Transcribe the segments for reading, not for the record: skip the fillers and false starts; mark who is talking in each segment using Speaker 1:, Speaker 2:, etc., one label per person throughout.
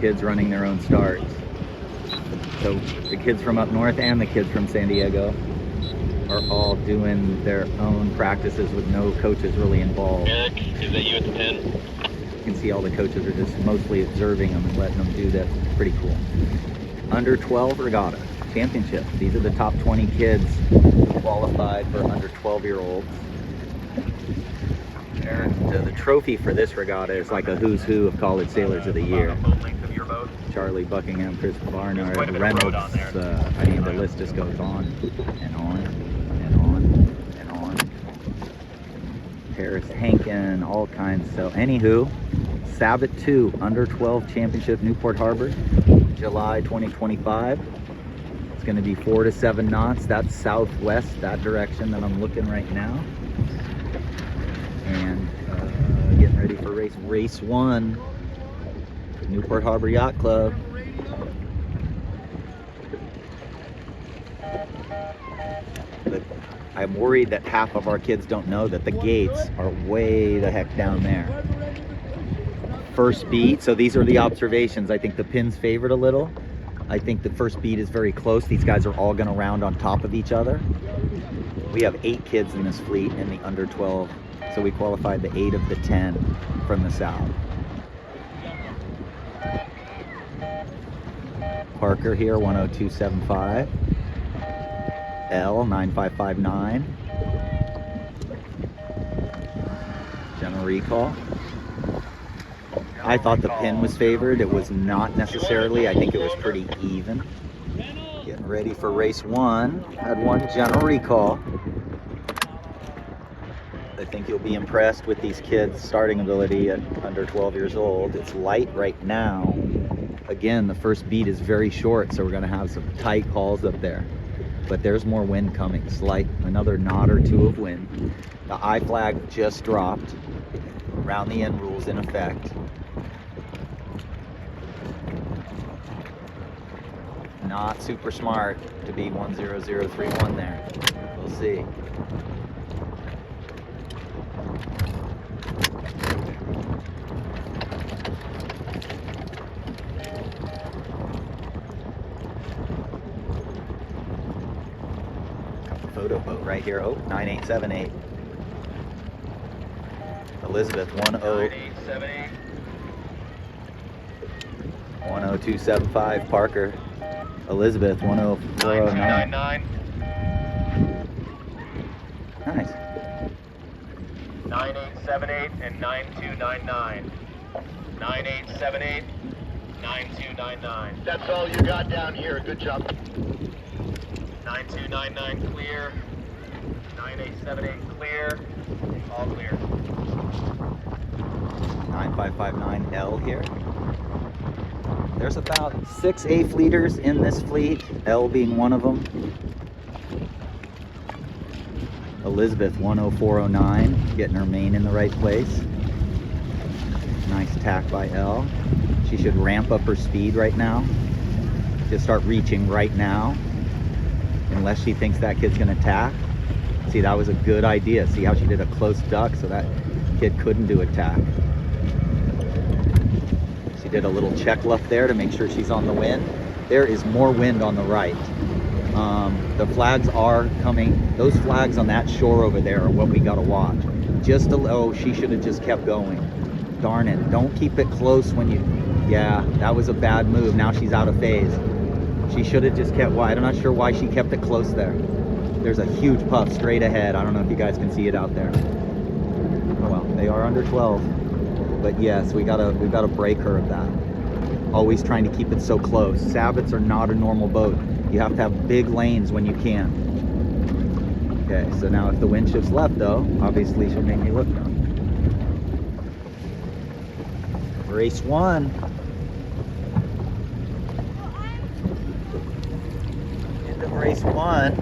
Speaker 1: kids running their own starts. So the kids from up north and the kids from San Diego are all doing their own practices with no coaches really involved.
Speaker 2: Eric, is that you at the pin?
Speaker 1: You can see all the coaches are just mostly observing them and letting them do that. Pretty cool. Under 12 regatta championship. These are the top 20 kids qualified for under 12-year-olds. The trophy for this regatta is like a who's who of college sailors of the year. Charlie Buckingham, Chris Barnard, Reynolds, I mean the list just goes on and on and on and on. Harris Hankin, all kinds. So anywho, Sabot II under 12 championship, Newport Harbor, July 2025. It's going to be 4 to 7 knots. That's southwest, that direction that I'm looking right now. And getting ready for race 1, Newport Harbor Yacht Club. I'm worried that half of our kids don't know that the gates are way the heck down there. First beat, so these are the observations. I think the pin's favored a little. I think the first beat is very close. These guys are all going to round on top of each other. We have 8 kids in this fleet in the under 12, so we qualified the 8 of the 10 from the south. Parker here, 102.75. L, 9559. General recall. I thought the pin was favored. It was not necessarily. I think it was pretty even. Getting ready for race 1. Had 1 general recall. I think you'll be impressed with these kids' starting ability at under 12 years old. It's light right now. Again, the first beat is very short, so we're going to have some tight calls up there. But there's more wind coming. Slight, another knot or 2 of wind. The I flag just dropped. Round the end rules in effect. Not super smart to be 10031 there. We'll see. Photo boat right here. Oh, 9878. Elizabeth 10275. Parker. Elizabeth 10409. Nice.
Speaker 2: 9878 and 9299. 9878, 9299.
Speaker 3: That's all you got down here. Good job.
Speaker 2: 9299 clear. 9878 clear. All clear.
Speaker 1: 9559L here. There's about 6 A fleeters in this fleet, L being one of them. Elizabeth 10409, getting her main in the right place. Nice tack by L. She should ramp up her speed right now. Just start reaching right now. Unless she thinks that kid's gonna tack. See, that was a good idea. See how she did a close duck so that kid couldn't do a tack. She did a little check left there to make sure she's on the wind. There is more wind on the right. The flags are coming. Those flags on that shore over there are what we gotta watch. Just a, oh, she should have just kept going. Darn it, don't keep it close when you, yeah, that was a bad move. Now she's out of phase. She should have just kept wide. I'm not sure why she kept it close there. There's a huge puff straight ahead. I don't know if you guys can see it out there. Oh well, they are under 12. But yes, we gotta break her of that. Always trying to keep it so close. Sabots are not a normal boat. You have to have big lanes when you can. Okay, so now if the wind shifts left though, obviously she'll make me look now. Race 1. End of race 1.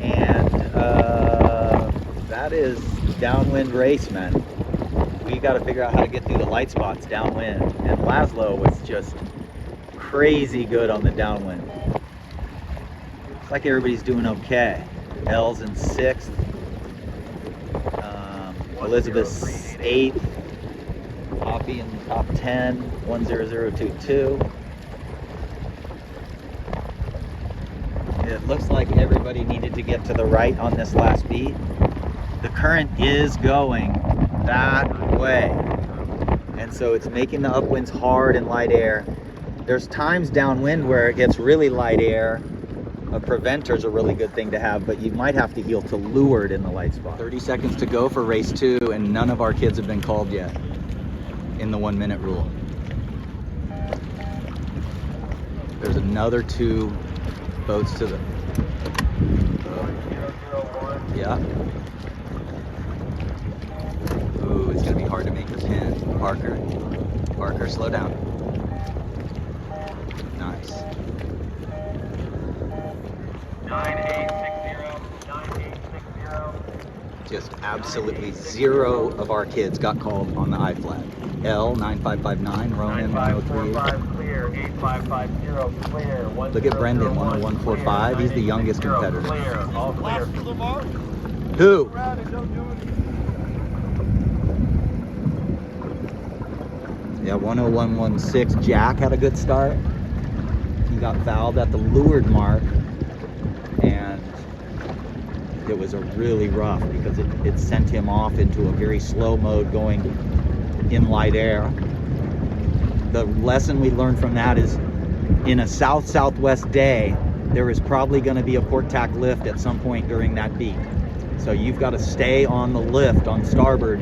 Speaker 1: And that is downwind race, man. We got to figure out how to get through the light spots downwind. And Laszlo was just crazy good on the downwind. Looks like everybody's doing okay. L's in 6th. Elizabeth's 8th. Copy in the top 10, 10022. It looks like everybody needed to get to the right on this last beat. The current is going that way. And so it's making the upwinds hard and light air. There's times downwind where it gets really light air. A preventer is a really good thing to have, but you might have to heel to leeward in the light spot. 30 seconds to go for race 2, and none of our kids have been called yet in the 1 minute rule. There's another 2 boats to the... Yeah. Ooh, it's gonna be hard to make the pin. Parker, slow down. Nice.
Speaker 2: 9860.
Speaker 1: Just absolutely 0 of our kids got called on the I flag. L 9559, Ronan 103.
Speaker 2: 9545 clear, 8550 clear.
Speaker 1: Look at Brendan 10145. He's the youngest competitor.
Speaker 2: Clear, all clear.
Speaker 1: Who? Yeah, 10116. Jack had a good start. He got fouled at the leeward mark, and it was a really rough because it sent him off into a very slow mode going in light air. The lesson we learned from that is in a south-southwest day, there is probably going to be a port tack lift at some point during that beat. So you've got to stay on the lift on starboard.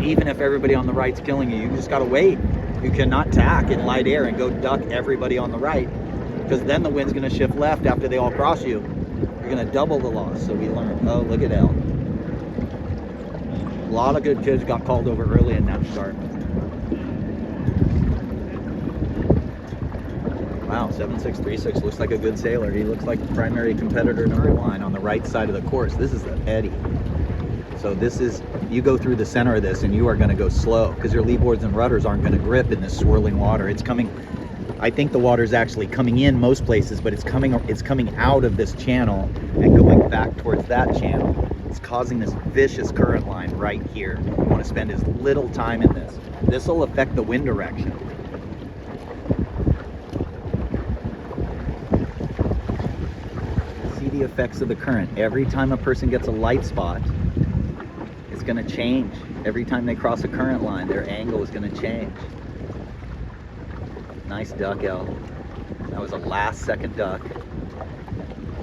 Speaker 1: Even if everybody on the right's killing you, you just got to wait. You cannot tack in light air and go duck everybody on the right, because then the wind's going to shift left after they all cross you. You're going to double the loss. So we learned. Oh, look at L. A lot of good kids got called over early in that start. Wow, 7636 looks like a good sailor. He looks like the primary competitor #1 on the right side of the course. This is the eddy. So this is, you go through the center of this and you are going to go slow because your lee boards and rudders aren't going to grip in this swirling water. It's coming, I think the water's actually coming in most places, but it's coming out of this channel and going back towards that channel. It's causing this vicious current line right here. You want to spend as little time in this. This will affect the wind direction. See the effects of the current. Every time a person gets a light spot, it's going to change. Every time they cross a current line, their angle is going to change. Nice duck, L. That was a last second duck.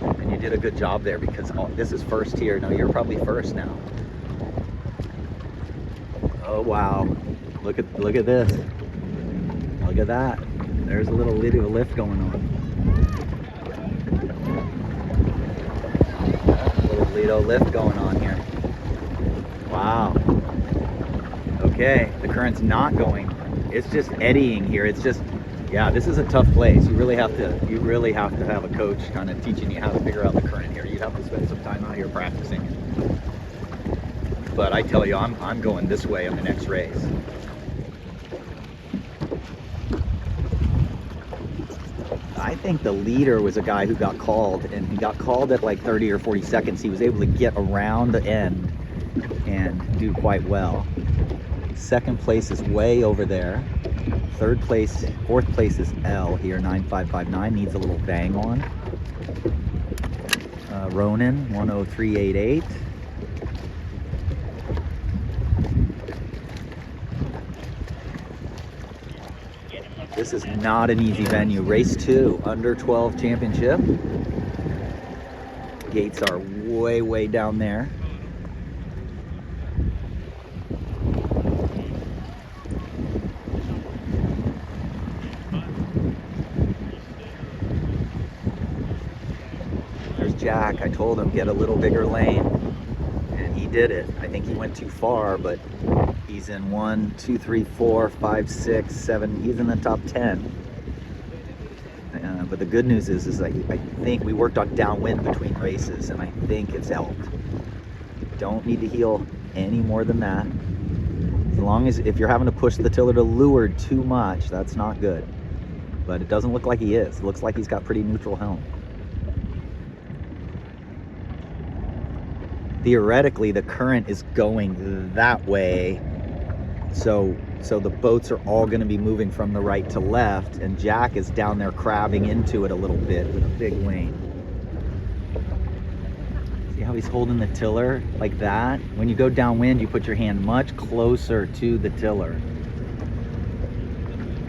Speaker 1: And you did a good job there because this is first here. No, you're probably first now. Oh wow. Look at this. Look at that. There's a little lift going on. A little Lido lift going on here. Wow. Okay, the current's not going. It's just eddying here. It's just, yeah, this is a tough place. You really have to have a coach kind of teaching you how to figure out the current here. You'd have to spend some time out here practicing. But I tell you, I'm going this way on the next race. I think the leader was a guy who got called, and he got called at like 30 or 40 seconds. He was able to get around the end and do quite well. Second place is way over there. Fourth place is L here, 9559, needs a little bang on. Ronan, 10388. This is not an easy venue. Race 2, under 12 championship. Gates are way, way down there. There's Jack. I told him get a little bigger lane, and he did it. I think he went too far, but he's in 1, 2, 3, 4, 5, 6, 7. He's in the top 10. But the good news is I think we worked on downwind between races, and I think it's helped. Don't need to heel any more than that. As long as, if you're having to push the tiller to leeward too much, that's not good. But it doesn't look like he is. It looks like he's got pretty neutral helm. Theoretically, the current is going that way. So the boats are all going to be moving from the right to left, and Jack is down there crabbing into it a little bit with a big wane. See how he's holding the tiller like that? When you go downwind, you put your hand much closer to the tiller.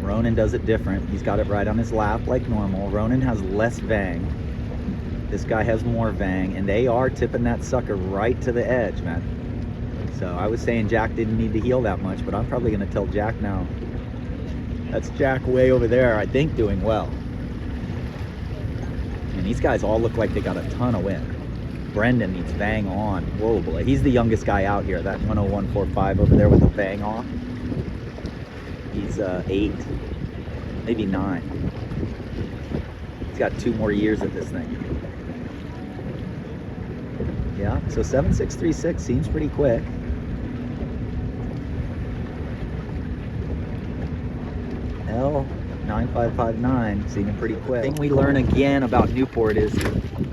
Speaker 1: Ronan does it different. He's got it right on his lap like normal. Ronan has less vang. This guy has more vang, and they are tipping that sucker right to the edge, man. So I was saying Jack didn't need to heel that much, but I'm probably going to tell Jack now. That's Jack way over there, I think, doing well. And these guys all look like they got a ton of wind. Brendan needs vang on. Whoa, boy. He's the youngest guy out here. That 101.45 over there with the vang on. He's 8, maybe 9. He's got 2 more years of this thing. Yeah, so 7636 seems pretty quick. L9559 seeming pretty quick. The thing we learn again about Newport is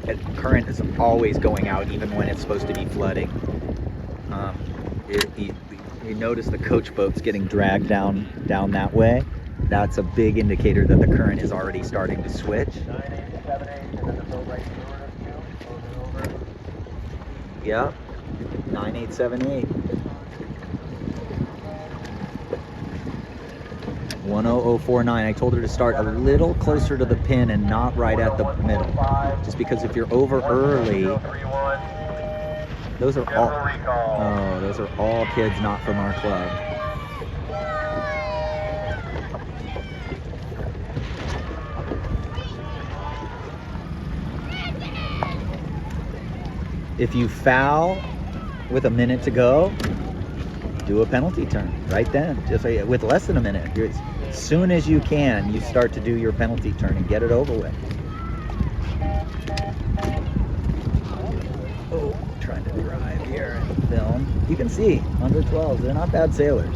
Speaker 1: that current is always going out even when it's supposed to be flooding. You notice the coach boat's getting dragged down that way. That's a big indicator that the current is already starting to switch.
Speaker 2: 9878, and then the boat right over.
Speaker 1: Yep, 9878. 10049. I told her to start a little closer to the pin and not right at the middle. Just because if you're over early, those are all kids not from our club. If you foul with a minute to go, do a penalty turn right then. Just with less than a minute. As soon as you can, you start to do your penalty turn and get it over with. Oh, trying to drive here and film. You can see under 12s, they're not bad sailors.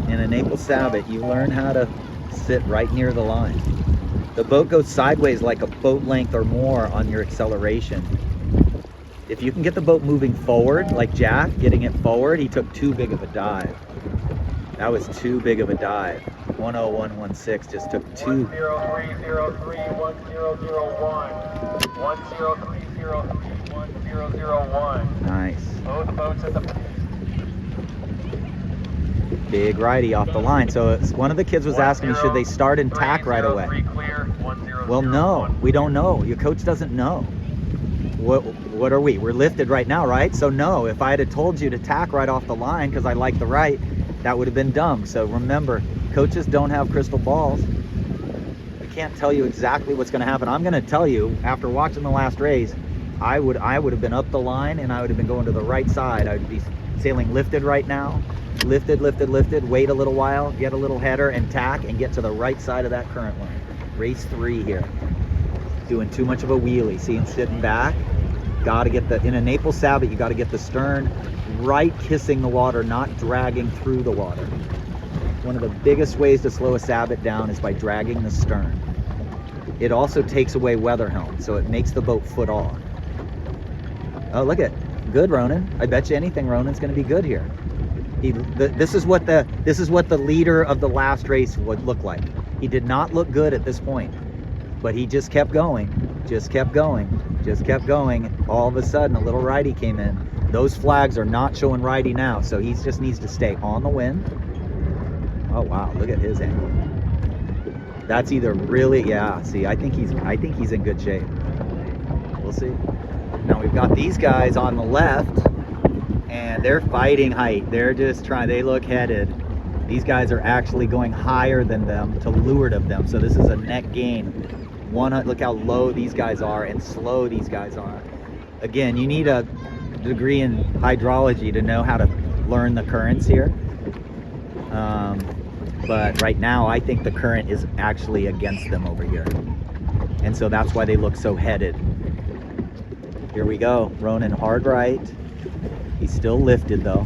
Speaker 1: In a Naples Sabot, you learn how to sit right near the line. The boat goes sideways like a boat length or more on your acceleration. If you can get the boat moving forward, like Jack, getting it forward, he took too big of a dive. That was too big of a dive. 10116 just took too.
Speaker 2: 10303 1001. 10303 1001.
Speaker 1: Nice.
Speaker 2: Both boats at the
Speaker 1: Big righty off the line. So one of the kids was asking me, should they start and tack right away? Well, no, we don't know. Your coach doesn't know. What are we? We're lifted right now, right? So no, if I had told you to tack right off the line because I like the right, that would have been dumb. So remember, coaches don't have crystal balls. I can't tell you exactly what's going to happen. I'm going to tell you, after watching the last race, I would have been up the line and I would have been going to the right side. I would be sailing lifted right now. Lifted, wait a little while, get a little header and tack and get to the right side of that current line. Race 3 here. Doing too much of a wheelie. See him sitting back? Got to get in a Naples Sabot, you got to get the stern right kissing the water, not dragging through the water. One of the biggest ways to slow a Sabot down is by dragging the stern. It also takes away weather helm, so it makes the boat foot off. Oh, look at good, Ronan. I bet you anything Ronan's going to be good here. This is what the leader of the last race would look like. He did not look good at this point, but he just kept going. All of a sudden, a little righty came in. Those flags are not showing righty now, so he just needs to stay on the wind. Oh wow, look at his angle. That's either really, yeah. See, I think he's in good shape. We'll see. Now we've got these guys on the left, and they're fighting height. They're just trying. They look headed. These guys are actually going higher than them to leeward of them. So this is a net gain. Look how low these guys are and slow these guys are. Again, you need a degree in hydrology to know how to learn the currents here. But right now, I think the current is actually against them over here. And so that's why they look so headed. Here we go. Ronan hard right. He's still lifted though.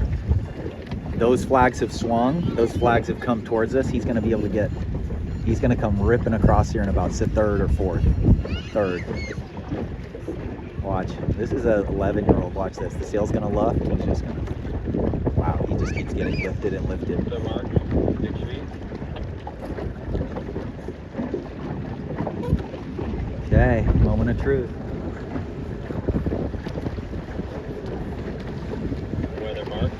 Speaker 1: Those flags have swung. Those flags have come towards us. He's going to be able to get... He's going to come ripping across here in about third or fourth. Third. Watch. This is an 11-year-old. Watch this. The sail's going to luff. He's just going to... Wow. He just keeps getting lifted and lifted.
Speaker 2: The mark, 6 feet.
Speaker 1: Okay, moment of truth.
Speaker 2: Weather mark,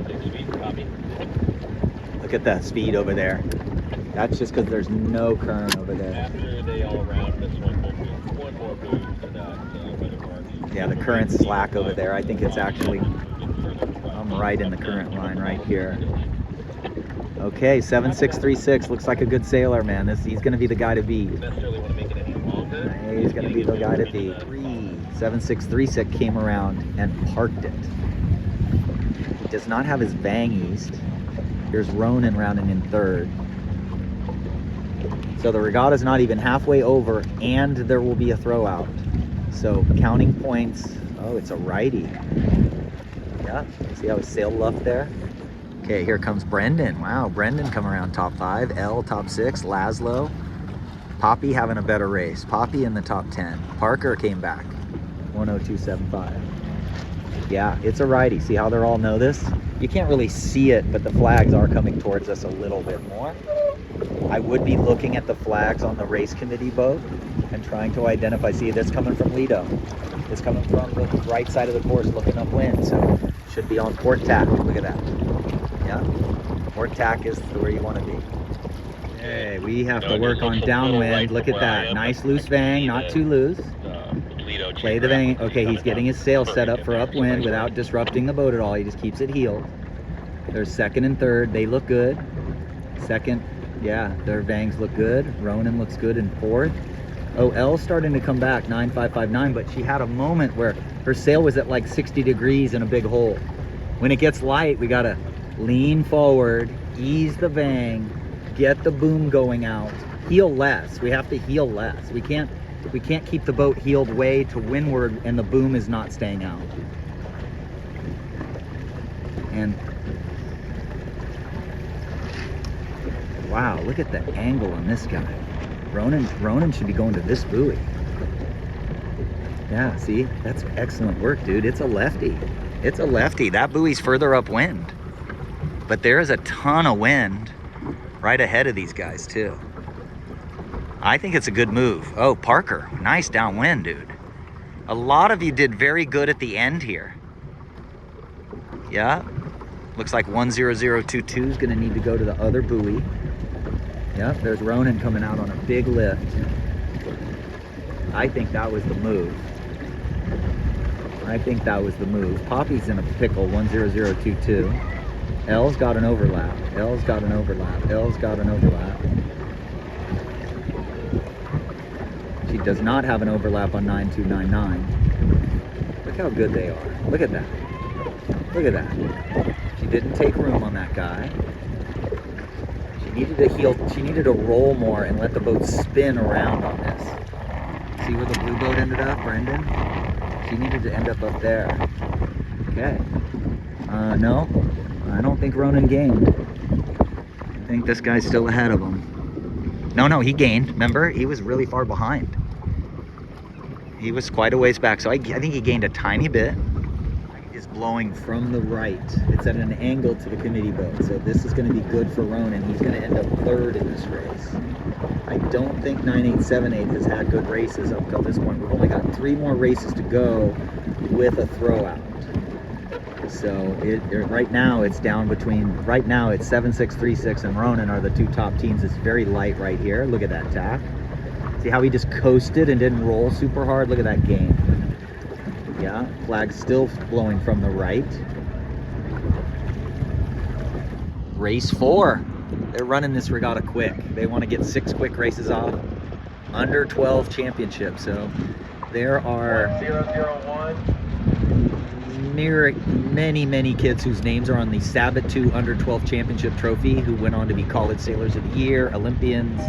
Speaker 2: 6 feet, copy.
Speaker 1: Look at that speed over there. That's just because there's no current over there.
Speaker 2: After they all round this one more move to that weather mark.
Speaker 1: Yeah, the current's slack over there. I think it's actually, I'm right in the current line right here. Okay, 7636 looks like a good sailor, man. He's going to be the guy to beat.
Speaker 2: Necessarily want to make it any longer.
Speaker 1: He's going to be the guy to beat. 7636 came around and parked it. He does not have his bang east. Here's Ronan rounding in third. So the regatta's not even halfway over, and there will be a throw out. So counting points. Oh, it's a righty. Yeah, see how he sailed left there? Okay, here comes Brendan. Wow, Brendan come around top 5. L top 6. Laszlo. Poppy having a better race. Poppy in the top 10. Parker came back. 102.75. Yeah, it's a righty. See how they all know this? You can't really see it, but the flags are coming towards us a little bit more. I would be looking at the flags on the race committee boat and trying to identify. See, this coming from Lido. It's coming from the right side of the course looking upwind. So should be on port tack. Look at that. Yeah, port tack is where you want to be. Hey, we have to work on downwind. Look at that. Nice loose vang, not too loose. Play the vang. Okay, he's getting his sail set up for upwind without disrupting the boat at all. He just keeps it heeled. There's second and third. They look good. Second, yeah, their vangs look good. Ronan looks good in fourth. Oh, L's starting to come back, 9559, but she had a moment where her sail was at like 60 degrees in a big hole. When it gets light, we gotta lean forward, ease the vang, get the boom going out, heel less. We have to heel less. We can't keep the boat heeled way to windward and the boom is not staying out. And wow, look at the angle on this guy. Ronan should be going to this buoy. Yeah, see, that's excellent work, dude. It's a lefty. It's a lefty. That buoy's further upwind. But there is a ton of wind right ahead of these guys too. I think it's a good move. Oh, Parker, nice downwind, dude. A lot of you did very good at the end here. Yeah, looks like 10022 is gonna need to go to the other buoy. Yep, there's Ronan coming out on a big lift. I think that was the move. I think that was the move. Poppy's in a pickle, 10022. L's got an overlap. L's got an overlap. L's got an overlap. She does not have an overlap on 9299. Look how good they are. Look at that. Look at that. She didn't take room on that guy. She needed to heel. She needed to roll more and let the boat spin around on this. See where the blue boat ended up, Brendan? She needed to end up there. Okay. No, I don't think Ronan gained. I think this guy's still ahead of him. No, he gained. Remember, he was really far behind. He was quite a ways back, so I think he gained a tiny bit. Is blowing from the right. It's at an angle to the committee boat, so this is going to be good for Ronan. He's going to end up third in this race. I don't think 9878 has had good races up till this point. We've only got 3 more races to go with a throw out. So right now it's down between, right now it's 7636 and Ronan are the 2 top teams. It's very light right here. Look at that tack. See how he just coasted and didn't roll super hard? Look at that game. Yeah, flag's still blowing from the right. Race 4. They're running this regatta quick. They want to get 6 quick races off. Under 12 championship. So there are
Speaker 2: 001.
Speaker 1: many kids whose names are on the Sabot II Under 12 Championship trophy who went on to be College Sailors of the Year, Olympians.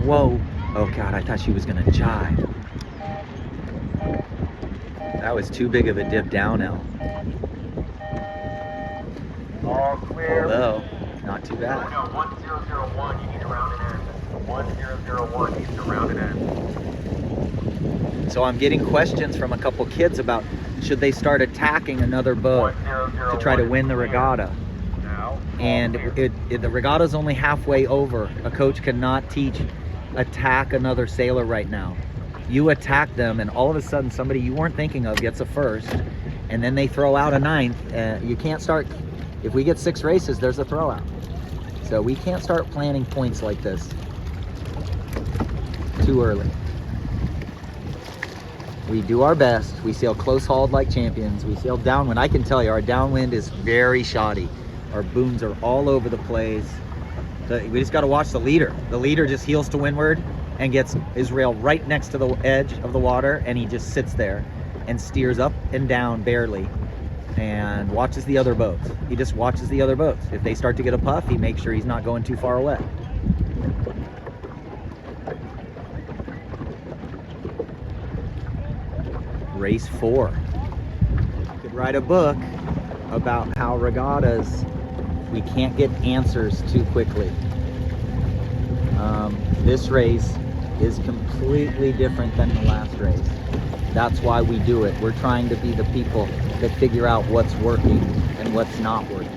Speaker 1: Whoa. Oh God, I thought she was gonna jive. That was too big of a dip down, L.
Speaker 2: All clear.
Speaker 1: Although, not too
Speaker 2: No,
Speaker 1: bad.
Speaker 2: 1001, you need to round it in. 1001 needs to round it in.
Speaker 1: So I'm getting questions from a couple kids about, should they start attacking another boat to try to win the regatta. And the regatta's only halfway over. A coach cannot teach attack another sailor right now. You attack them, and all of a sudden somebody you weren't thinking of gets a first, and then they throw out a ninth. You can't start, if we get 6 races, there's a throwout. So we can't start planning points like this too early. We do our best. We sail close hauled like champions. We sail downwind. I can tell you, our downwind is very shoddy. Our booms are all over the place. We just got to watch the leader. The leader just heels to windward and gets his rail right next to the edge of the water, and he just sits there and steers up and down barely and watches the other boats. He just watches the other boats. If they start to get a puff, he makes sure he's not going too far away. Race 4. You could write a book about how regattas, we can't get answers too quickly. This race is completely different than the last race. That's why we do it. We're trying to be the people that figure out what's working and what's not working.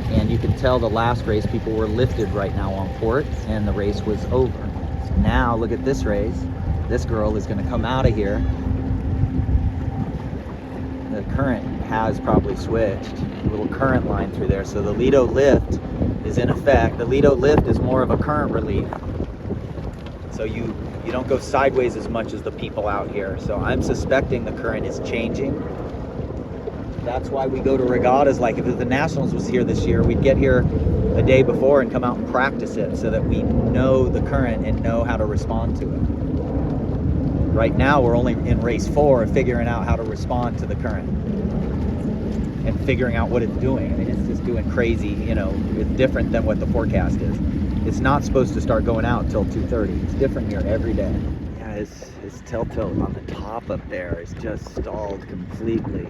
Speaker 1: And you can tell the last race people were lifted right now on port, and the race was over. So now look at this race. This girl is going to come out of here. The current has probably switched. A little current line through there. So the Lido lift is in effect. The Lido lift is more of a current relief. So you don't go sideways as much as the people out here. So I'm suspecting the current is changing. That's why we go to regattas. Like if the Nationals was here this year, we'd get here a day before and come out and practice it so that we know the current and know how to respond to it. Right now we're only in race 4 and figuring out how to respond to the current and figuring out what it's doing. I mean, it's just doing crazy, you know, it's different than what the forecast is. It's not supposed to start going out until 2:30. It's different here every day. Yeah, his telltale on the top up there is just stalled completely.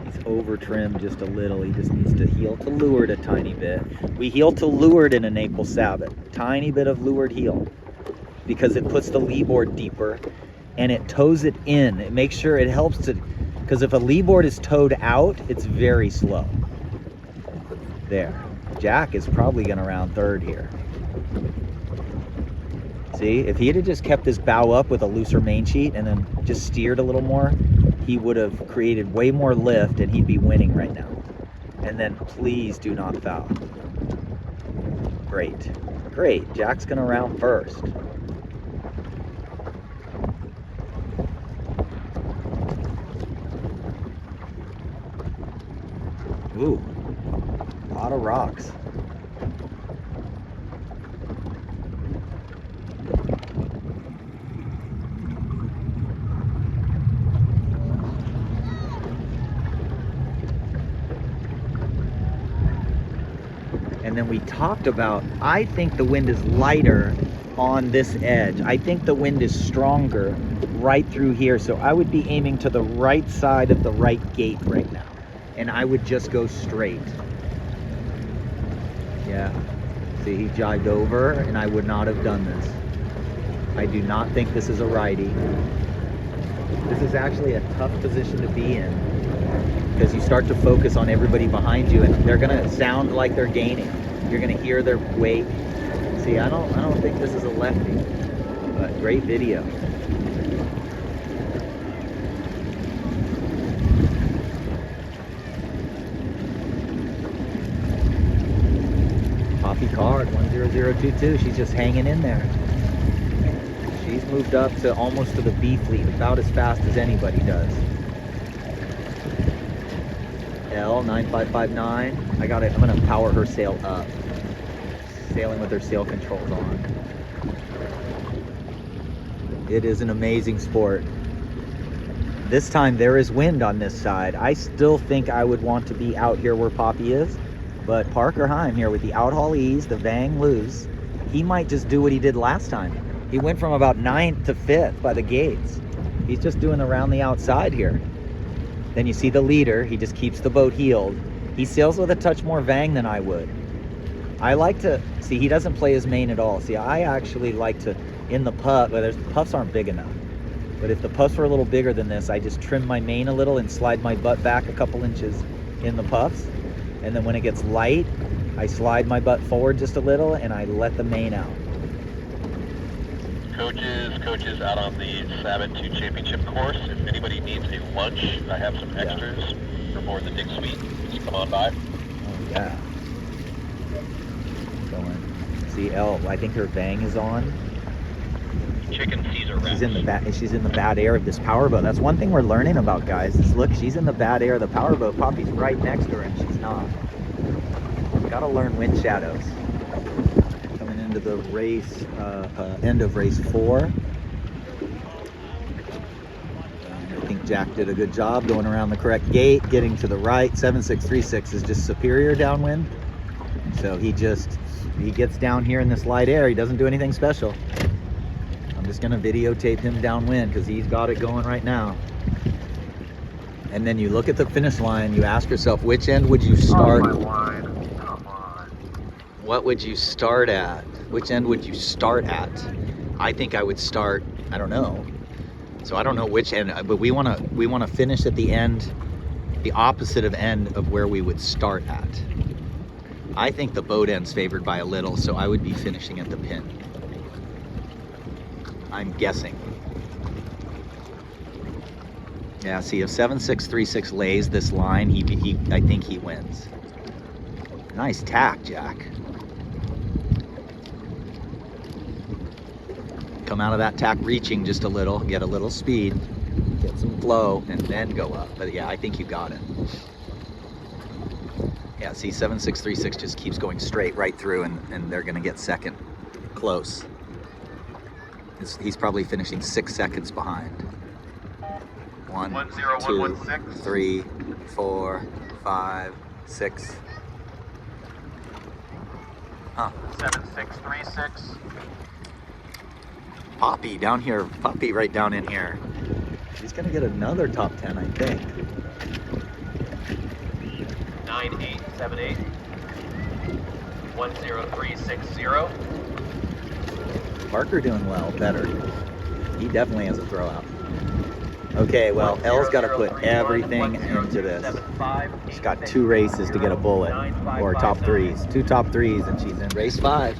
Speaker 1: He's over trimmed just a little. He just needs to heel to leeward a tiny bit. We heel to leeward in a Naples Sabot. Tiny bit of leeward heel, because it puts the lee board deeper and it tows it in. It makes sure it helps to, because if a lee board is towed out, it's very slow. There. Jack is probably going to round 3rd here. See, if he had just kept his bow up with a looser main sheet and then just steered a little more, he would have created way more lift and he'd be winning right now. And then please do not foul. Great. Great. Jack's going to round 1st. Ooh, a lot of rocks. And then we talked about, I think the wind is lighter on this edge. I think the wind is stronger right through here. So I would be aiming to the right side of the right gate right now. And I would just go straight. Yeah. See, he jived over, and I would not have done this. I do not think this is a righty. This is actually a tough position to be in, because you start to focus on everybody behind you, and they're gonna sound like they're gaining. You're gonna hear their weight. See, I don't think this is a lefty, but great video. Poppy Card 10022. She's just hanging in there. She's moved up to almost to the B fleet, about as fast as anybody does. L9559. I'm gonna power her sail up. Sailing with her sail controls on. It is an amazing sport. This time there is wind on this side. I still think I would want to be out here where Poppy is. But Parker Heim here with the outhaul ease, the Vang loose, he might just do what he did last time. He went from about 9th to 5th by the gates. He's just doing around the outside here. Then you see the leader, he just keeps the boat heeled. He sails with a touch more Vang than I would. I like to, see, he doesn't play his main at all. See, I actually like to, in the puff, but the puffs aren't big enough. But if the puffs were a little bigger than this, I just trim my mane a little and slide my butt back a couple inches in the puffs. And then when it gets light, I slide my butt forward just a little and I let the mane out.
Speaker 2: Coaches out on the Sabot II championship course. If anybody needs a lunch, I have some extras for aboard the Dig Suite. Just come on by.
Speaker 1: Oh yeah. Going. See, I think her bang is on.
Speaker 2: Chicken Caesar wraps.
Speaker 1: She's in the bad air of this powerboat. That's one thing we're learning about, guys. Is look, she's in the bad air of the powerboat. Poppy's right next to her and she's not. Gotta learn wind shadows. Coming into the race, end of race 4. I think Jack did a good job going around the correct gate, getting to the right. 7636 is just superior downwind. So he gets down here in this light air. He doesn't do anything special. I'm just gonna videotape him downwind because he's got it going right now. And then you look at the finish line, you ask yourself, which end would you start?
Speaker 3: Oh, my line. Come on.
Speaker 1: What would you start at? Which end would you start at? I think I would start, I don't know. So I don't know which end, but we wanna finish at the end, the opposite of end of where we would start at. I think the boat end's favored by a little, so I would be finishing at the pin. I'm guessing. Yeah, see, if 7636 lays this line, I think he wins. Nice tack, Jack. Come out of that tack reaching just a little, get a little speed, get some flow, and then go up. But yeah, I think you got it. Yeah, see, 7636 just keeps going straight right through, and they're gonna get second. Close. He's probably finishing 6 seconds behind. 1, 2, 3, 4, 5, 6. Huh.
Speaker 3: 7636.
Speaker 1: Poppy down here, Poppy right down in here. She's gonna get another top 10, I think.
Speaker 2: 9878 10360.
Speaker 1: Parker doing well, better. He definitely has a throw out. Okay, well, Elle's got to put everything into this. She's got 2 races to get a bullet, or top 3s. 2 top 3s, and she's in race 5.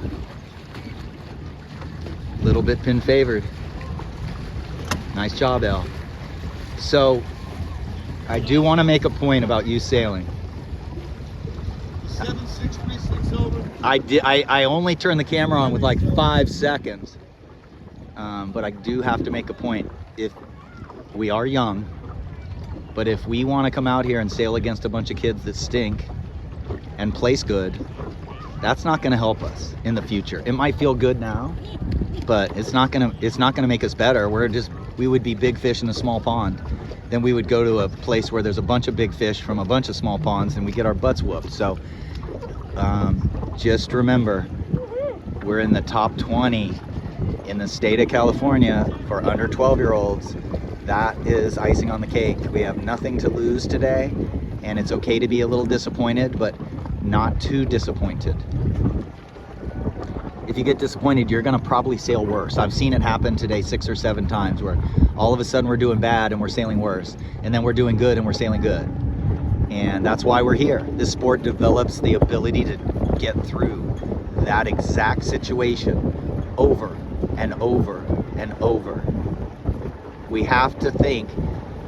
Speaker 1: Little bit pin favored. Nice job, Elle. So, I do want to make a point about you sailing.
Speaker 4: 7636 over.
Speaker 1: I only turned the camera on with like 5 seconds, but I do have to make a point. If we are young, but if we want to come out here and sail against a bunch of kids that stink and place good, that's not going to help us in the future. It might feel good now, but it's not going to make us better. We would be big fish in a small pond. Then we would go to a place where there's a bunch of big fish from a bunch of small ponds and we get our butts whooped. So just remember, we're in the top 20 in the state of California for under 12-year-olds. That is icing on the cake. We have nothing to lose today, and it's okay to be a little disappointed, but not too disappointed. If you get disappointed, you're gonna probably sail worse. I've seen it happen today 6 or 7 times where all of a sudden we're doing bad and we're sailing worse, and then we're doing good and we're sailing good. And that's why we're here. This sport develops the ability to get through that exact situation over and over and over. We have to think,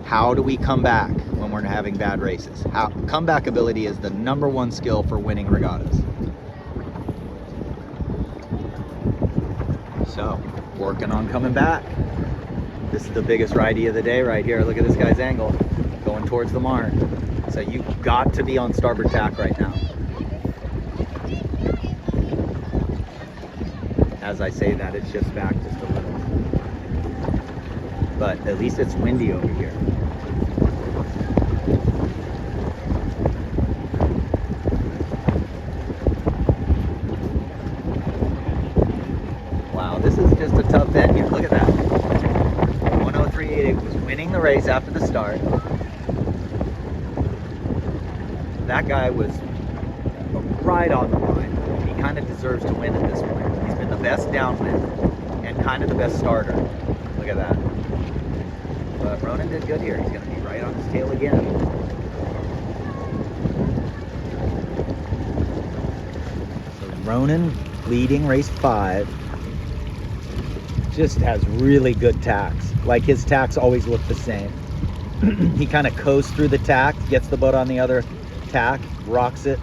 Speaker 1: how do we come back when we're having bad races? Comeback ability is the #1 skill for winning regattas. So, working on coming back. This is the biggest ridey of the day right here. Look at this guy's angle, going towards the mark. So you've got to be on starboard tack right now. As I say that, it shifts back just a little. But at least it's windy over here. Wow, this is just a tough bend here. Look at that. 103.88 was winning the race after the start. That guy was right on the line. He kind of deserves to win at this point. He's been the best downwind and kind of the best starter. Look at that. Ronan did good here. He's going to be right on his tail again. So Ronan leading race 5. Just has really good tacks. Like his tacks always look the same. He kind of coasts through the tack, gets the boat on the other tack, rocks it.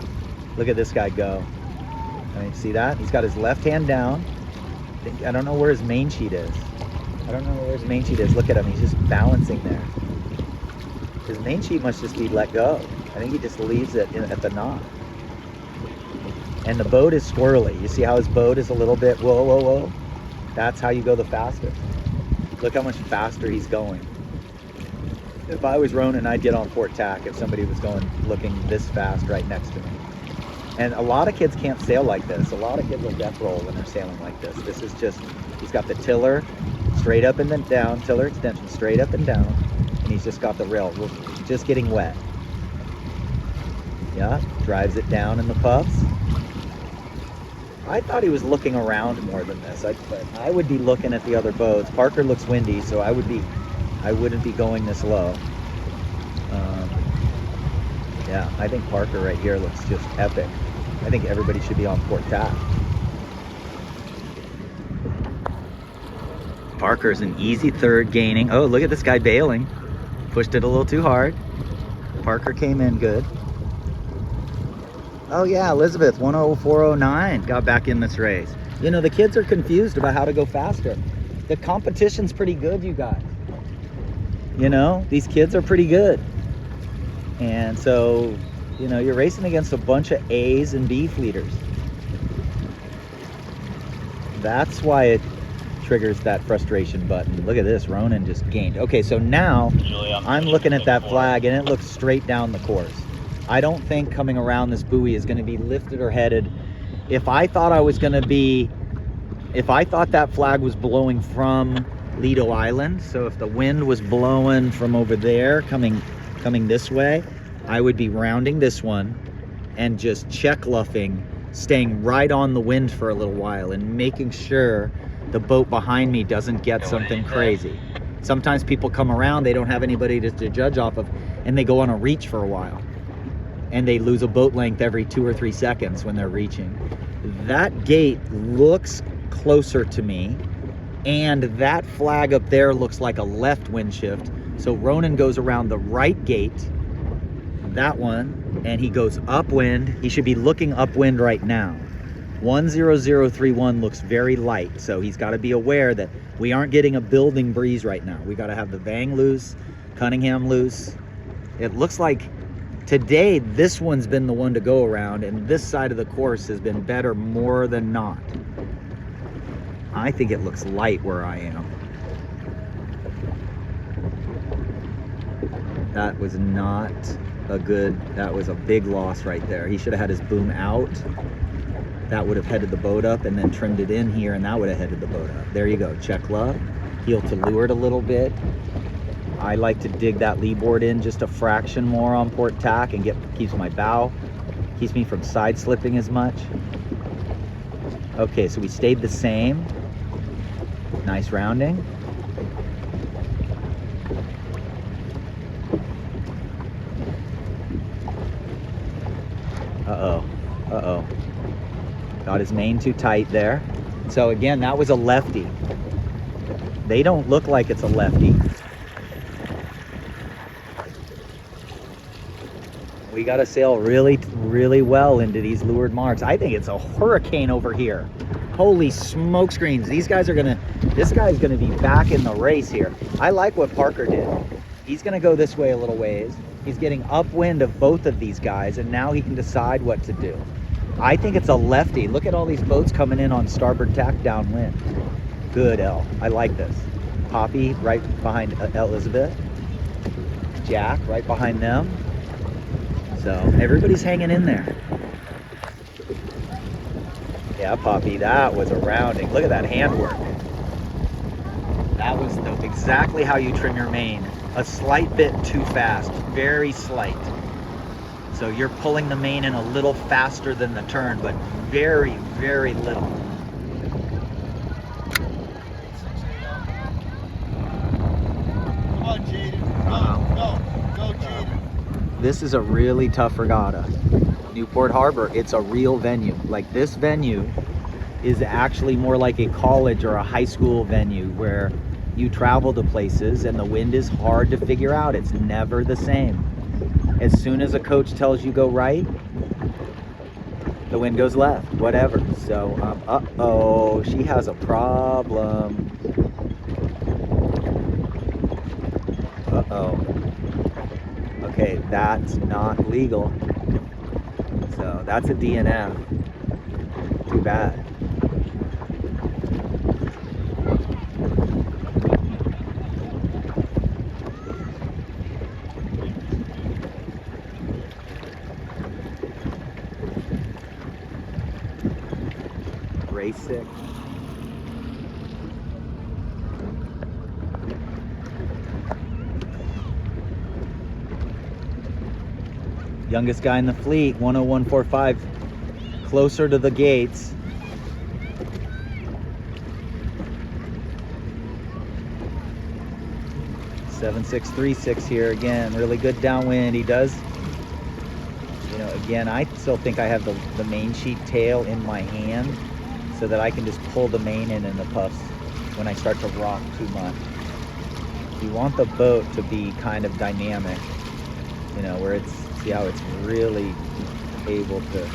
Speaker 1: Look at this guy go. I mean, see that? He's got his left hand down. I don't know where his main sheet is. Look at him. He's just balancing there. His main sheet must just be let go. I think he just leaves it at the knot. And the boat is squirrely. You see how his boat is a little bit whoa, whoa, whoa? That's how you go the fastest. Look how much faster he's going. If I was Ronan, I'd get on port tack if somebody was going looking this fast right next to me. And a lot of kids can't sail like this. A lot of kids will death roll when they're sailing like this. This is just, he's got the tiller straight up and then down, tiller extension straight up and down, and he's just got the rail just getting wet. Yeah, drives it down in the puffs. I thought he was looking around more than this. But I would be looking at the other boats. Parker looks windy, so I wouldn't be going this low. Yeah, I think Parker right here looks just epic. I think everybody should be on port tack. Parker's an easy third gaining. Oh, look at this guy bailing. Pushed it a little too hard. Parker came in good. Oh yeah, Elizabeth, 104.09 got back in this race. You know, the kids are confused about how to go faster. The competition's pretty good, you guys. You know, these kids are pretty good. And so, you know, you're racing against a bunch of A's and B fleeters. That's why it triggers that frustration button. Look at this, Ronan just gained. Okay, so now I'm looking at that flag and it looks straight down the course. I don't think coming around this buoy is going to be lifted or headed. If I thought that flag was blowing from Lido Island, so if the wind was blowing from over there coming this way, I would be rounding this one and just check luffing, staying right on the wind for a little while and making sure the boat behind me doesn't get something crazy. Sometimes people come around, they don't have anybody to judge off of, and they go on a reach for a while. And they lose a boat length every 2 or 3 seconds when they're reaching. That gate looks closer to me, and that flag up there looks like a left wind shift. So Ronan goes around the right gate, that one, and he goes upwind. He should be looking upwind right now. 10031 looks very light, so he's got to be aware that we aren't getting a building breeze right now. We got to have the Vang loose, Cunningham loose. It looks like today this one's been the one to go around, and this side of the course has been better more than not. I think it looks light where I am. That was not that was a big loss right there. He should have had his boom out. That would have headed the boat up and then trimmed it in here, and that would have headed the boat up. There you go, check luff. Heel to leeward a little bit. I like to dig that lee board in just a fraction more on port tack and keeps my bow, keeps me from side slipping as much. Okay, so we stayed the same. Nice rounding. Uh-oh. Got his main too tight there. So again, that was a lefty. They don't look like it's a lefty. We got to sail really, really well into these leeward marks. I think it's a hurricane over here. Holy smoke screens. This guy's gonna be back in the race here. I like what Parker did. He's gonna go this way a little ways. He's getting upwind of both of these guys, and now he can decide what to do. I think it's a lefty. Look at all these boats coming in on starboard tack downwind. Good, El. I like this. Poppy right behind Elizabeth. Jack right behind them. So everybody's hanging in there. Yeah, Poppy, that was a rounding. Look at that handwork. That was exactly how you trim your main. A slight bit too fast, very slight. So you're pulling the main in a little faster than the turn, but very, very little.
Speaker 3: Come on, Jaden.
Speaker 1: This is a really tough regatta. Newport Harbor, it's a real venue. Like, this venue is actually more like a college or a high school venue where you travel to places and the wind is hard to figure out. It's never the same. As soon as a coach tells you go right, the wind goes left, whatever. So, uh-oh, she has a problem. Uh-oh. Okay, that's not legal. So that's a DNF. Too bad. Race 6. Youngest guy in the fleet, 101.45, closer to the gates. $7,636 here again, really good downwind. He does, you know, again, I still think I have the main sheet tail in my hand so that I can just pull the main in the puffs when I start to rock too much. You want the boat to be kind of dynamic, you know, where it's, see how it's really able to.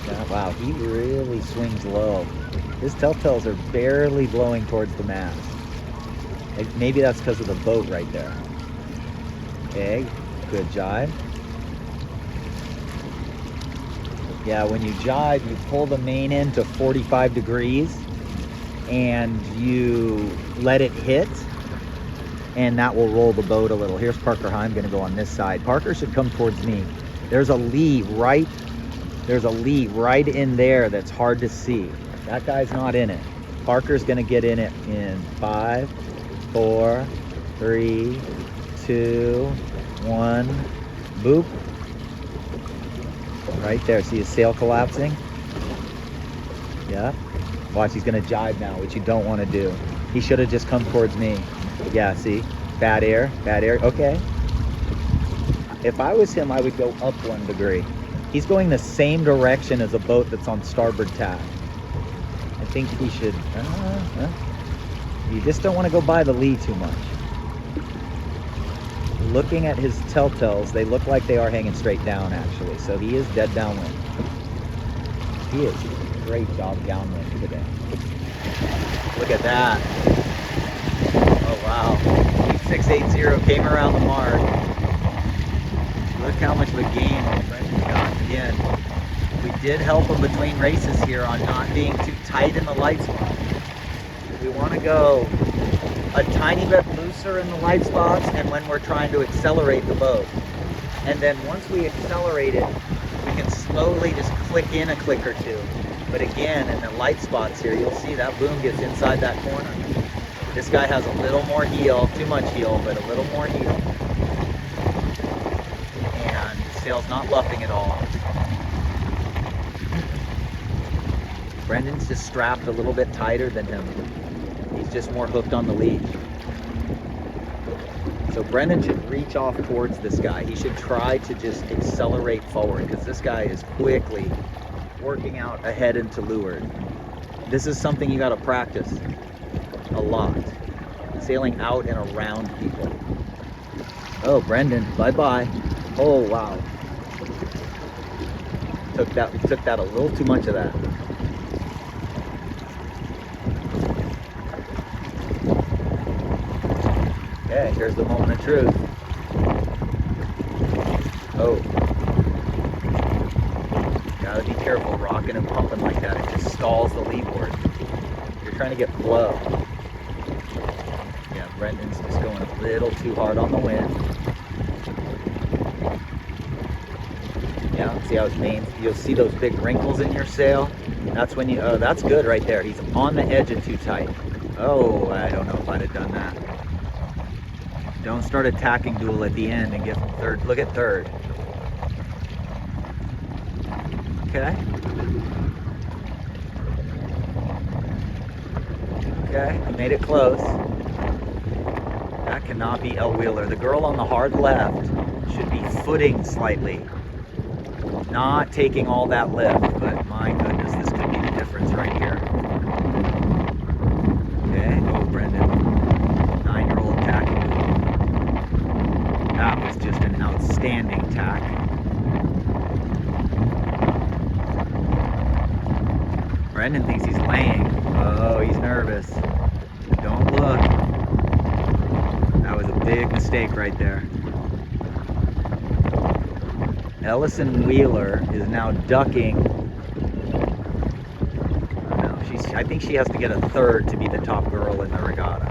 Speaker 1: Yeah, wow, he really swings low. His telltales are barely blowing towards the mast. Like, maybe that's because of the boat right there. Okay, good jibe. Yeah, when you jibe, you pull the main in to 45 degrees and you let it hit, and that will roll the boat a little. Here's Parker Heim gonna go on this side. Parker should come towards me. There's a lee right in there that's hard to see. That guy's not in it. Parker's gonna get in it in 5, 4, 3, 2, 1, boop. Right there, see his sail collapsing? Yeah. Watch, he's gonna jibe now, which you don't wanna do. He should have just come towards me. Yeah, see? Bad air, okay. If I was him, I would go up 1 degree. He's going the same direction as a boat that's on starboard tack. I think he should, you just don't want to go by the lee too much. Looking at his telltales, they look like they are hanging straight down actually, so he is dead downwind. He is great job downwind today. Look at that. Oh wow, 680 came around the mark. Look how much of a gain Brendan's got. Again, we did help him between races here on not being too tight in the light spot. We want to go a tiny bit looser in the light spots and when we're trying to accelerate the boat. And then once we accelerate it, we can slowly just click in a click or two. But again, in the light spots here, you'll see that boom gets inside that corner. This guy has a little more heel, too much heel, but a little more heel. And the sail's not luffing at all. Brendan's just strapped a little bit tighter than him. He's just more hooked on the lead. So Brendan should reach off towards this guy. He should try to just accelerate forward because this guy is quickly working out ahead into leeward. This is something you got to practice a lot. Sailing out and around people. Oh, Brendan, bye-bye. Oh, wow. Took that a little too much of that. Okay, here's the moment of truth. Oh. Gotta be careful rocking and pumping like that. It just stalls the leadboard. You're trying to get flow. Yeah, Brendan's just going a little too hard on the wind. Yeah, see how his main, you'll see those big wrinkles in your sail? That's when you, oh, that's good right there. He's on the edge of too tight. Oh, I don't know if I'd have done that. Don't start a tacking duel at the end and get third. Look at third. Okay. Okay, I made it close. Back cannot be L Wheeler. The girl on the hard left should be footing slightly, not taking all that lift, but my goodness, this could be the difference right here. Okay, oh Brendan, 9-year-old tacking. That was just an outstanding tack. Brendan thinks he's laying. Oh, he's nervous. Don't look. That was a big mistake right there. Ellison Wheeler is now ducking. No, I think she has to get a third to be the top girl in the regatta.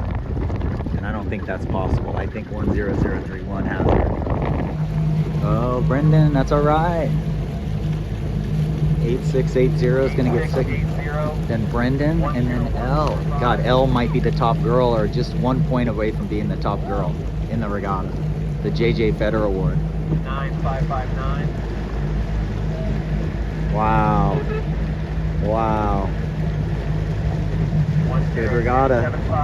Speaker 1: And I don't think that's possible. I think 10031 has her. Oh, Brendan, that's all right. 8680 is going to get second. Then Brendan, and then L. God, L might be the top girl or just 1 point away from being the top girl in the regatta. The JJ Feder Award.
Speaker 3: 9559.
Speaker 1: Wow. Wow. Good regatta.
Speaker 3: 1075.